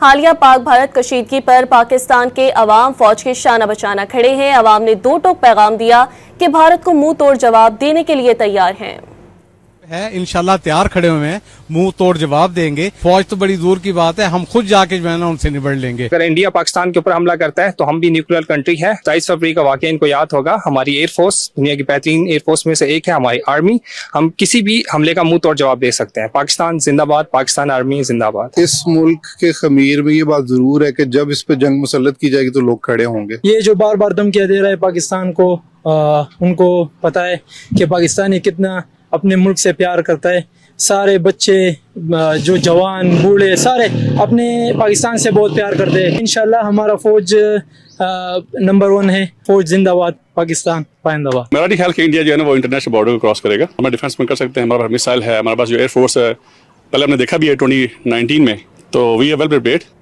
हालिया पाक भारत कशीदगी पर पाकिस्तान के अवाम फौज के शाना बचाना खड़े हैं। अवाम ने दो टोक पैगाम दिया कि भारत को मुंह तोड़ जवाब देने के लिए तैयार हैं। इंशाल्लाह तैयार खड़े हुए हैं, मुंह तोड़ जवाब देंगे। फौज तो बड़ी दूर की बात है, हम खुद जाके जो है ना उनसे निबड़ लेंगे। अगर इंडिया पाकिस्तान के ऊपर हमला करता है तो हम भी न्यूक्लियर कंट्री है। 23 फरवरी का वाकया इनको याद होगा। हमारी एयरफोर्स दुनिया की बेहतरीन एयरफोर्स में से एक है, हमारी आर्मी। हम किसी भी हमले का मुंह तोड़ जवाब दे सकते हैं। पाकिस्तान जिंदाबाद, पाकिस्तान आर्मी जिंदाबाद। इस मुल्क के खमीर में ये बात जरूर है कि जब इस पे जंग मुसल्लत की जाएगी तो लोग खड़े होंगे। ये जो बार बार धमकियां दे रहा है पाकिस्तान को, उनको पता है कि पाकिस्तानी कितना अपने मुल्क से प्यार करता है। सारे बच्चे, जो जवान बूढ़े, सारे अपने पाकिस्तान से बहुत प्यार करते हैं। इंशाल्लाह हमारा फौज नंबर 1 है। फौज जिंदाबाद, पाकिस्तान पाइंदाबाद। मेरा नहीं ख्याल कि इंडिया जो है ना वो इंटरनेशनल बॉर्डर को क्रॉस करेगा। हमारे डिफेंस में कर सकते हैं, हमारे पास मिसाइल है, हमारे पास जो एयरफोर्स है, पहले हमने देखा भी है 2019 में, तो वी आर वेल प्रिपेयर्ड।